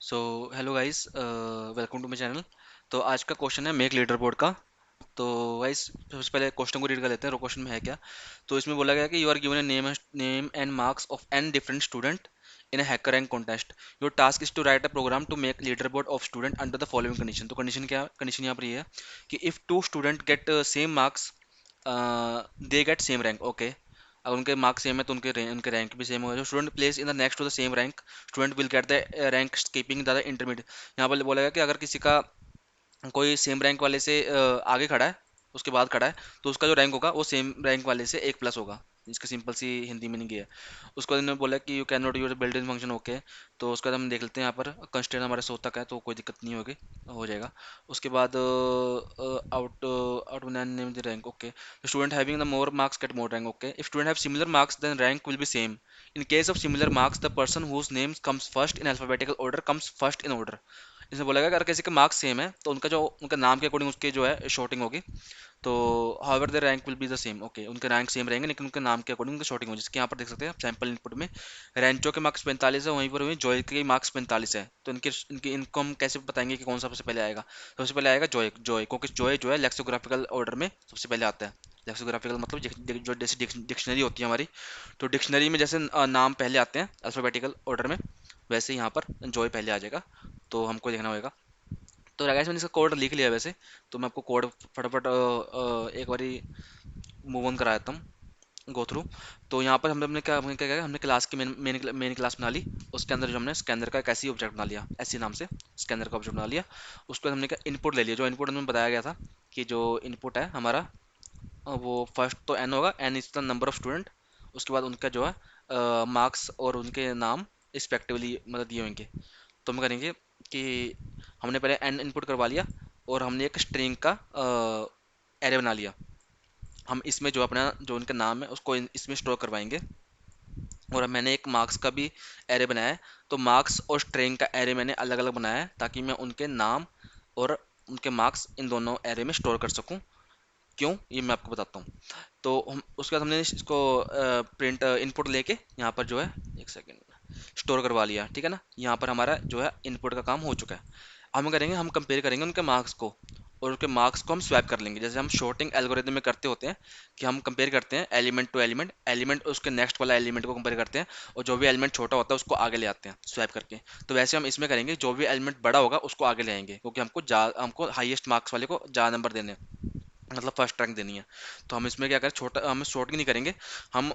So hello guys, welcome to my channel. तो आज का क्वेश्चन है मेक लीडर बोर्ड का। तो गाइस सबसे पहले क्वेश्चन को रीड कर लेते हैं। क्वेश्चन में है क्या। तो इसमें बोला गया कि you are given a name and marks of N different student in a HackerRank contest. Your task is to write a program to make leaderboard of student under the following condition. तो condition क्या, condition यहाँ पर ये है कि if two student get same marks they get same rank. Okay, अगर उनके marks same है तो उनके रैंक भी सेम होगा। जो student place in the next to the same rank, student will get the rank keeping the intermediate. यहाँ पर बोला गया कि अगर किसी का कोई सेम रैंक वाले से आगे खड़ा है, उसके बाद खड़ा है, तो उसका जो रैंक होगा वो सेम रैंक वाले से एक प्लस होगा। इसका सिंपल सी हिंदी मीनिंग ये है। उसके बाद इन्होंने बोला कि you can not use built in function. Okay, तो उसके बाद हम देख लेते हैं यहाँ पर कंस्ट्रेंट हमारे 100 तक है तो कोई दिक्कत नहीं होगी, हो जाएगा। उसके बाद out out name the rank. Okay, student having the more marks get more rank. Okay, if student have similar marks then rank will be same. In case of similar marks the person whose names comes first in alphabetical order comes first in order. इसमें बोला गया कि अगर किसी के marks same है तो उनका जो उनका नाम के अकॉर्डिंग उसके जो है शॉर्टिंग होगी। तो however the rank will be the same. Okay, उनके रैंक सेम रहेंगे लेकिन उनके नाम के अकॉर्डिंग उनकी शॉर्टिंग होगी। जैसे कि यहाँ पर देख सकते हैं सैंपल इनपुट में रेंचो के मार्क्स 45 है, वहीं पर वहीं जॉय के मार्क्स 45 है। तो इनके इनकी इनको हम कैसे बताएंगे कि कौन सा सबसे पहले आएगा। सबसे पहले आएगा जॉय जॉय, क्योंकि जॉय जो है लेक्सिकोग्राफिकल ऑर्डर में सबसे पहले आता है। लेक्सिकोग्राफिकल मतलब जो जैसे डिक्शनरी होती है हमारी, तो डिक्शनरी में जैसे नाम पहले आते हैं अल्फाबेटिकल ऑर्डर में, वैसे ही यहाँ पर जॉय पहले आ जाएगा। तो हमको देखना होगा। तो राकेश मैंने इसका कोड लिख लिया है वैसे। तो मैं आपको कोड फटाफट एक बारी मूव ऑन करा देता हूँ, गो थ्रू। तो यहाँ पर हमने क्या किया, हमने क्लास की मेन क्लास बना ली। उसके अंदर जो हमने स्कैनर का एक ऐसी ऑब्जेक्ट बना लिया, ऐसी नाम से स्कैनर का ऑब्जेक्ट बना लिया। उसके बाद हमने क्या इनपुट ले लिया। जो इनपुट हमें बताया गया था कि जो इनपुट है हमारा वो फर्स्ट तो एन होगा, N is the number of student. उसके बाद उनका जो है मार्क्स और उनके नाम रिस्पेक्टिवली मतलब दिए होंगे। तो हम करेंगे कि हमने पहले एन इनपुट करवा लिया और हमने एक स्ट्रिंग का एरे बना लिया। हम इसमें जो अपना जो उनका नाम है उसको इसमें स्टोर करवाएंगे। और मैंने एक मार्क्स का भी एरे बनाया है। तो मार्क्स और स्ट्रिंग का एरे मैंने अलग अलग बनाया है ताकि मैं उनके नाम और उनके मार्क्स इन दोनों एरे में स्टोर कर सकूं। क्यों, ये मैं आपको बताता हूँ। तो हम उसके बाद हमने इसको प्रिंट इनपुट लेके यहाँ पर जो है एक सेकेंड स्टोर करवा लिया, ठीक है ना। यहाँ पर हमारा जो है इनपुट का काम हो चुका है। हम करेंगे, हम कंपेयर करेंगे उनके मार्क्स को और उनके मार्क्स को हम स्वैप कर लेंगे, जैसे हम शॉर्टिंग एल्गोरिथम में करते होते हैं कि हम कंपेयर करते हैं एलिमेंट टू एलिमेंट, एलिमेंट उसके नेक्स्ट वाला एलिमेंट को कंपेयर करते हैं और जो भी एलिमेंट छोटा होता है उसको आगे ले आते हैं स्वैप करके। तो वैसे हम इसमें करेंगे, जो भी एलिमेंट बड़ा होगा उसको आगे ले आएंगे क्योंकि हमको हाईएस्ट मार्क्स वाले को ज़्यादा नंबर देने हैं, मतलब फर्स्ट रैंक देनी है। तो हम इसमें क्या करें, छोटा हम शॉर्टिंग नहीं करेंगे, हम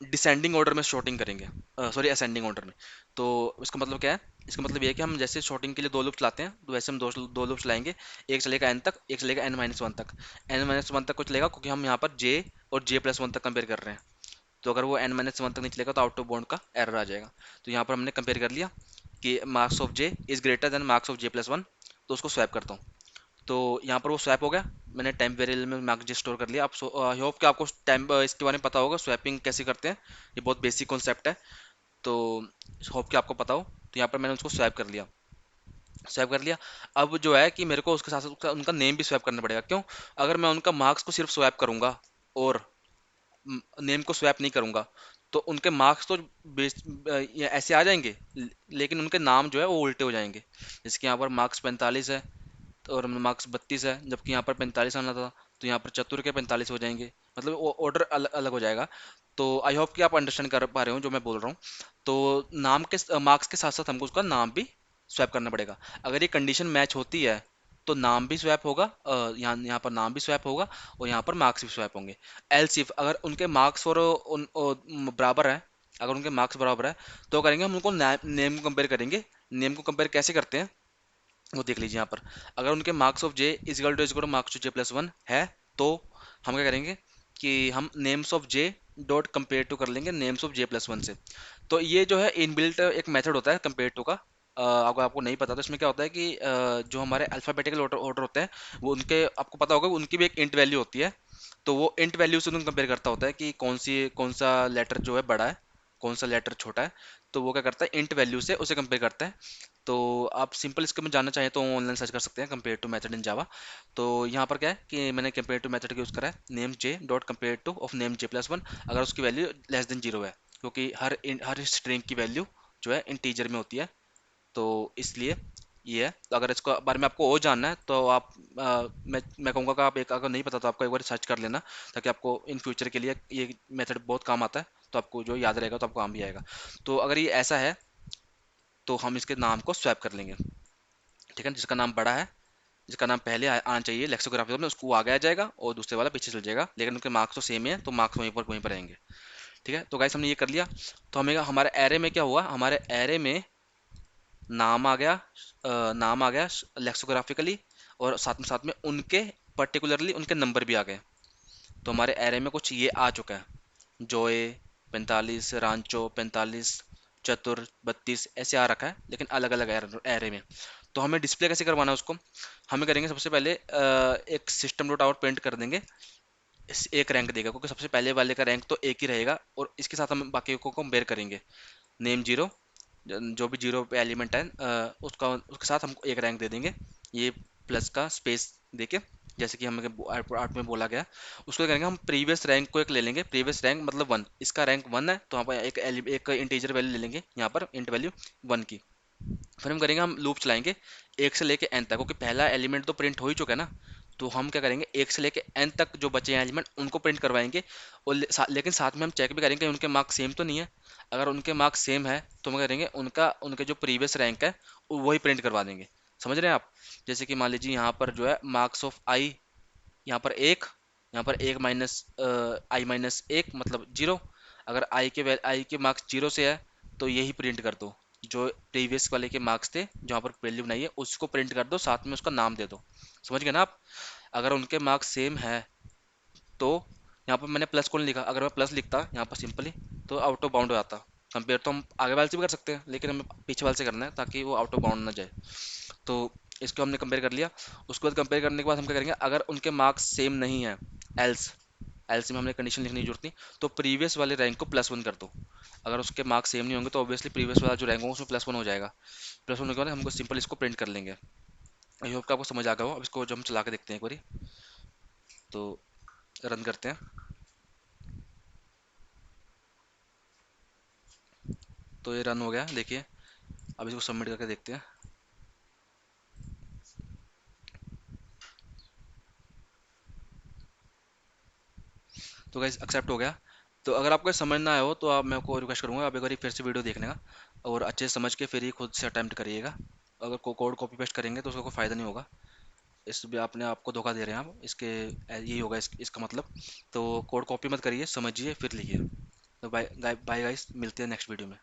डिसेंडिंग ऑर्डर में शॉर्टिंग करेंगे, सॉरी असेंडिंग ऑर्डर में। तो इसका मतलब क्या है, इसका मतलब ये है कि हम जैसे शॉर्टिंग के लिए दो लूप्स लाते हैं तो वैसे हम दो लूप्स लाएंगे। एक चलेगा एन तक, एक चलेगा एन माइनस वन तक। एन माइनस वन तक को चलेगा क्योंकि हम यहाँ पर जे और जे प्लस वन तक कंपेयर कर रहे हैं। तो अगर वो एन माइनस वन तक नहीं चलेगा तो आउट ऑफ बाउंड का एरर आ जाएगा। तो यहाँ पर हमने कंपेयर कर लिया कि marks of J is greater than marks of J plus one. तो उसको स्वैप करता हूँ। तो यहाँ पर वो स्वैप हो गया। मैंने टाइम वेरिएबल में मार्क जी स्टोर कर लिया। आप आई होप कि आपको टाइम इसके बारे में पता होगा स्वैपिंग कैसे करते हैं। ये बहुत बेसिक कॉन्सेप्ट है। तो होप कि आपको पता हो। तो यहाँ पर मैंने उसको स्वैप कर लिया, स्वैप कर लिया। अब जो है कि मेरे को उसके साथ साथ उनका नेम भी स्वैप करना पड़ेगा। क्यों, अगर मैं उनका मार्क्स को सिर्फ स्वैप करूंगा और नेम को स्वैप नहीं करूंगा तो उनके मार्क्स तो ये ऐसे आ जाएंगे, लेकिन उनके नाम जो है वो उल्टे हो जाएंगे। जैसे कि यहाँ पर मार्क्स 45 है और मार्क्स 32 है, जबकि यहाँ पर 45 आना था। तो यहाँ पर चतुर के 45 हो जाएंगे, मतलब वो ऑर्डर अलग अलग हो जाएगा। तो आई होप कि आप अंडरस्टैंड कर पा रहे हो जो मैं बोल रहा हूँ। तो नाम के मार्क्स के साथ साथ हमको उसका नाम भी स्वैप करना पड़ेगा। अगर ये कंडीशन मैच होती है तो नाम भी स्वैप होगा, यहाँ यहाँ पर नाम भी स्वैप होगा और यहाँ पर मार्क्स भी स्वैप होंगे। एल्स इफ अगर उनके मार्क्स और बराबर है, अगर उनके मार्क्स बराबर है तो करेंगे हम उनको नेम को कंपेयर करेंगे। नेम को कंपेयर कैसे करते हैं वो देख लीजिए यहाँ पर। अगर उनके marks of J is equal to marks of J plus one है तो हम क्या करेंगे कि हम names of J dot compare to कर लेंगे names of J plus one से। तो ये जो है इनबिल्ट एक मेथड होता है कंपेयर टू का। अगर आपको नहीं पता तो इसमें क्या होता है कि जो हमारे अल्फाबेटिकल ऑर्डर होते हैं वो उनके आपको पता होगा उनकी भी एक इंट वैल्यू होती है। तो वो इंट वैल्यू से उन्हें कंपेयर करता होता है कि कौन सा लेटर जो है बड़ा है, कौन सा लेटर छोटा है। तो वो क्या करता है, इंट वैल्यू से उसे कंपेयर करता है। तो आप सिंपल इसके में जानना चाहें तो ऑनलाइन सर्च कर सकते हैं कंपेयर टू मेथड इन जावा। तो यहाँ पर क्या है कि मैंने कंपेयर टू मेथड का यूज़ करा है, name J dot compare two of name J plus one अगर उसकी वैल्यू लेस देन जीरो है, क्योंकि हर स्ट्रिंग की वैल्यू जो है इंटीजर में होती है। तो इसलिए ये है। तो अगर इसको बारे में आपको और जानना है तो आप मैं कहूँगा कि आप एक, अगर नहीं पता तो आपको एक बार सर्च कर लेना, ताकि आपको इन फ्यूचर के लिए ये मेथड बहुत काम आता है, तो आपको जो याद रहेगा तो आपको काम भी आएगा। तो अगर ये ऐसा है तो हम इसके नाम को स्वैप कर लेंगे, ठीक है। जिसका नाम बड़ा है, जिसका नाम पहले आना चाहिए लेक्सिकोग्राफी में, उसको वो आगे आ जाएगा और दूसरे वाला पीछे चल जाएगा, लेकिन उनके मार्क्स तो सेम ही है, तो मार्क्स वहीं पर रहेंगे, ठीक है। तो गाइस हमने ये कर लिया। तो हमें हमारे एरे में क्या हुआ, हमारे एरे में नाम आ गया, नाम आ गया लेक्सिकोग्राफिकली, और साथ में उनके पर्टिकुलरली उनके नंबर भी आ गए। तो हमारे एरे में कुछ ये आ चुका है, जोए 45, रांचो 45, चतुर 32, ऐसे आ रखा है, लेकिन अलग अलग एरे में। तो हमें डिस्प्ले कैसे करवाना है उसको, हमें करेंगे सबसे पहले एक सिस्टम डॉट आउट प्रिंट कर देंगे, एक रैंक देगा, क्योंकि सबसे पहले वाले का रैंक तो एक ही रहेगा, और इसके साथ हम बाकी को कंपेयर करेंगे। नेम जीरो, जो भी जीरो पे एलिमेंट है उसका उसके साथ हम एक रैंक दे देंगे, ये प्लस का स्पेस देके, जैसे कि हमें आर्ट में बोला गया। उसको करेंगे हम प्रीवियस रैंक को एक ले लेंगे, प्रीवियस रैंक मतलब 1, इसका रैंक 1 है, तो हम एक इंटीजर वैल्यू ले लेंगे यहाँ पर, इंट वैल्यू 1 की। फिर हम करेंगे, हम लूप चलाएंगे एक से लेके एन तक, क्योंकि पहला एलिमेंट तो प्रिंट हो ही चुका है ना, तो हम क्या करेंगे एक से लेके एन तक जो बचे हैं एलिमेंट उनको प्रिंट करवाएंगे, और लेकिन साथ में हम चेक भी करेंगे कि उनके मार्क्स सेम तो नहीं है। अगर उनके मार्क्स सेम है तो हम करेंगे उनका उनके जो प्रीवियस रैंक है वही प्रिंट करवा देंगे। समझ रहे हैं आप? जैसे कि मान लीजिए यहाँ पर जो है मार्क्स ऑफ आई, यहाँ पर एक, यहाँ पर एक माइनस आई-1 मतलब जीरो। अगर आई के मार्क्स जीरो से है तो यही प्रिंट कर दो, जो प्रीवियस वाले के मार्क्स थे जहाँ पर वैल्यू बनाई है उसको प्रिंट कर दो, साथ में उसका नाम दे दो। समझ गए ना आप? अगर उनके मार्क्स सेम है तो यहाँ पर मैंने प्लस को नहीं लिखा, अगर मैं प्लस लिखता यहाँ पर सिंपली तो आउट ऑफ बाउंड हो जाता। कंपेयर तो हम आगे वाले से भी कर सकते हैं, लेकिन हमें पीछे वाले से करना है ताकि वो आउट ऑफ बाउंड ना जाए। तो इसको हमने कंपेयर कर लिया। उसके बाद कंपेयर करने के बाद हम क्या करेंगे, अगर उनके मार्क्स सेम नहीं है, एल्स, एल्स में हमने कंडीशन लिखने की जरूरत नहीं, तो प्रीवियस वाले रैंक को +1 कर दो। अगर उसके मार्क्स सेम नहीं होंगे तो ऑब्वियसली प्रीवियस वाला जो रैंक होगा उसमें +1 हो जाएगा। +1 होने के बाद हमको सिंपल इसको प्रिंट कर लेंगे। आई होप कि आपको समझ आ गया हो। अब इसको जब हम चला के देखते हैं एक बारी, तो रन करते हैं, तो ये रन हो गया देखिए। अब इसको सबमिट करके देखते हैं। तो गाइस एक्सेप्ट हो गया। तो अगर आपको समझ ना आया हो तो आप, मैं को रिक्वेस्ट करूंगा आप एक बार फिर से वीडियो देखने का, और अच्छे से समझ के फिर ही खुद से अटेम्प्ट करिएगा। अगर कोड कॉपी पेस्ट करेंगे तो उसका कोई फ़ायदा नहीं होगा, इस भी अपने आप को धोखा दे रहे हैं आप, इसके यही होगा इसका मतलब। तो कोड कॉपी मत करिए, समझिए फिर लिखिए। तो बाय बाय गाइस, मिलते हैं नेक्स्ट वीडियो में।